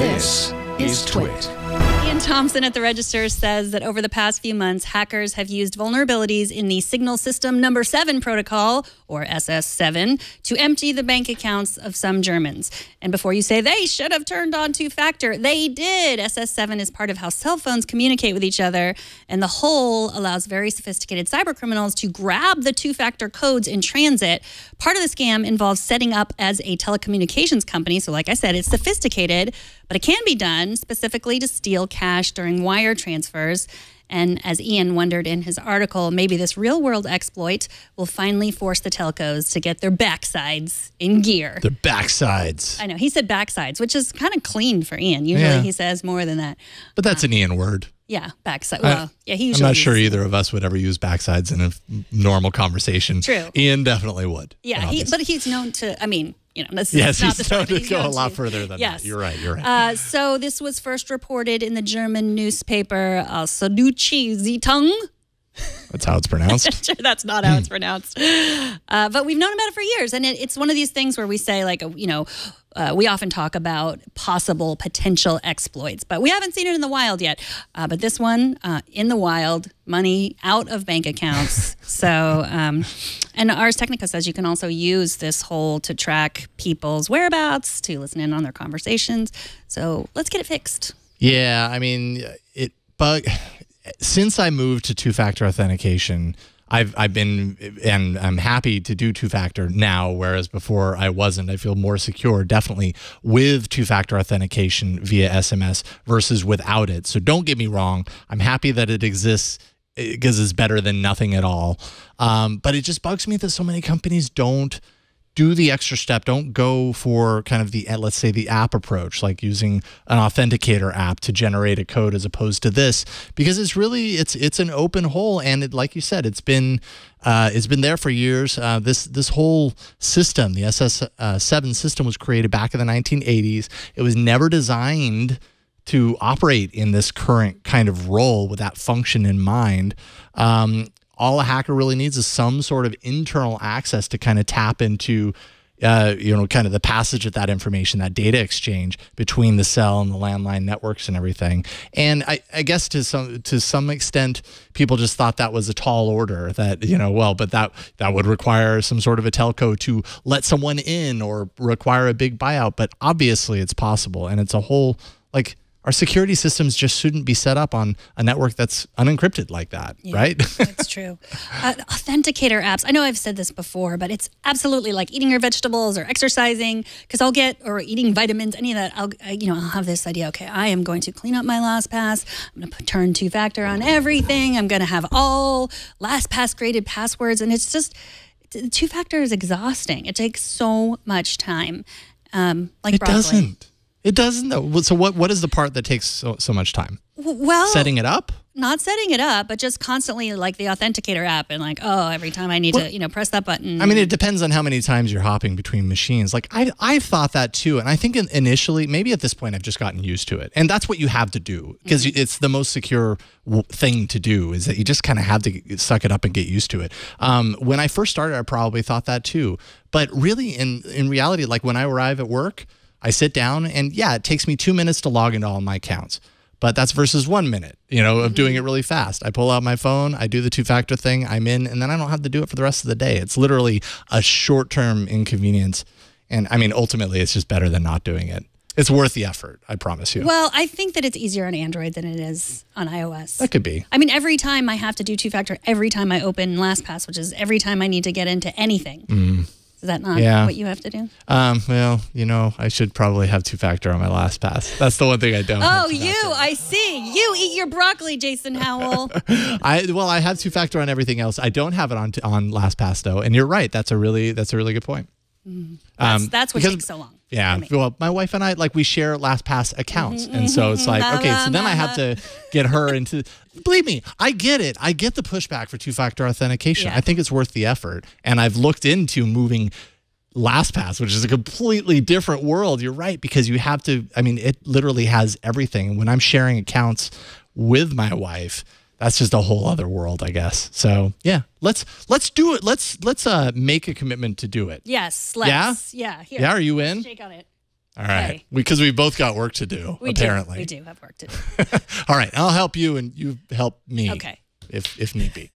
This is TWiT. Iain Thomson at the Register says that over the past few months, hackers have used vulnerabilities in the Signal System Number 7 protocol, or SS7, to empty the bank accounts of some Germans. And before you say they should have turned on two-factor, they did. SS7 is part of how cell phones communicate with each other, and the whole allows very sophisticated cybercriminals to grab the two-factor codes in transit. Part of the scam involves setting up as a telecommunications company, so like I said, it's sophisticated, but it can be done specifically to steal cash during wire transfers. And as Iain wondered in his article, maybe this real-world exploit will finally force the telcos to get their backsides in gear. Their backsides. I know. He said backsides, which is kind of clean for Iain. Usually he says more than that. But that's an Iain word. Yeah, backside. Well, yeah, he I'm usually not sure either of us would ever use backsides in a normal conversation. True. Iain definitely would. Yeah, but he's known to, I mean, you know, this yes, is he's known to go a lot further than that. You're right, you're right. So this was first reported in the German newspaper Süddeutsche Zeitung. That's how it's pronounced. Sure, that's not how it's pronounced. But we've known about it for years. And it's one of these things where we say, like, you know, we often talk about possible potential exploits, but we haven't seen it in the wild yet. But this one, in the wild, money out of bank accounts. So, and Ars Technica says you can also use this hole to track people's whereabouts, to listen in on their conversations. So let's get it fixed. Yeah, I mean, since I moved to two-factor authentication, I've been, and I'm happy to do two-factor now, whereas before I wasn't. I feel more secure, definitely, with two-factor authentication via SMS versus without it. So don't get me wrong. I'm happy that it exists because it's better than nothing at all. But it just bugs me that so many companies don't do the extra step, don't go for kind of the, let's say, the app approach, like using an authenticator app to generate a code as opposed to this, because it's really, it's an open hole. And it, like you said, it's been there for years. This whole system, the SS7 system, was created back in the 1980s. It was never designed to operate in this current kind of role with that function in mind. All a hacker really needs is some sort of internal access to kind of tap into, you know, kind of the passage of that information, that data exchange between the cell and the landline networks and everything. And I guess to some extent, people just thought that was a tall order, that, you know, well, but that would require some sort of a telco to let someone in or require a big buyout. But obviously it's possible. And it's a whole, like, our security systems just shouldn't be set up on a network that's unencrypted like that, right? That's true. Authenticator apps, I know I've said this before, but it's absolutely like eating your vegetables or exercising, because or eating vitamins, any of that. I'll have this idea, okay, I am going to clean up my LastPass. I'm going to turn two-factor on everything. I'm going to have all LastPass graded passwords. And it's just, two-factor is exhausting. It takes so much time. Like broccoli. It doesn't, though. So what is the part that takes so much time? Well, setting it up? Not setting it up, but just constantly, like the authenticator app, and like, oh, every time I need to, you know, press that button. I mean, it depends on how many times you're hopping between machines. Like, I've thought that too, and I think initially, maybe at this point, I've just gotten used to it, and that's what you have to do, because it's the most secure thing to do, is that you just kind of have to suck it up and get used to it. When I first started, I probably thought that too, but really, in reality, like when I arrive at work, I sit down and yeah, it takes me 2 minutes to log into all my accounts, but that's versus 1 minute, you know, of doing it really fast. I pull out my phone, I do the two-factor thing, I'm in, and then I don't have to do it for the rest of the day. It's literally a short-term inconvenience. And I mean, ultimately, it's just better than not doing it. It's worth the effort, I promise you. Well, I think that it's easier on Android than it is on iOS. That could be. I mean, every time I have to do two-factor, every time I open LastPass, which is every time I need to get into anything. Is that not what you have to do? Well, you know, I should probably have two-factor on my LastPass. That's the one thing I don't. Oh, I see. You eat your broccoli, Jason Howell. I have two-factor on everything else. I don't have it on LastPass though. And you're right. That's a really good point. That's what takes so long. Yeah. Well, my wife and I, like, we share LastPass accounts. And so it's like, okay, so then I have to get her into, believe me, I get it. I get the pushback for two-factor authentication. Yeah. I think it's worth the effort. And I've looked into moving LastPass, which is a completely different world. You're right, because you have to, I mean, it literally has everything. When I'm sharing accounts with my wife, that's just a whole other world, I guess. So yeah, let's do it. Let's make a commitment to do it. Yes, let's. Yeah? Yeah. Here. Yeah, are you in? Shake on it. All right. Okay. Because we both got work to do, apparently. We do have work to do. All right. I'll help you and you help me Okay. if need be.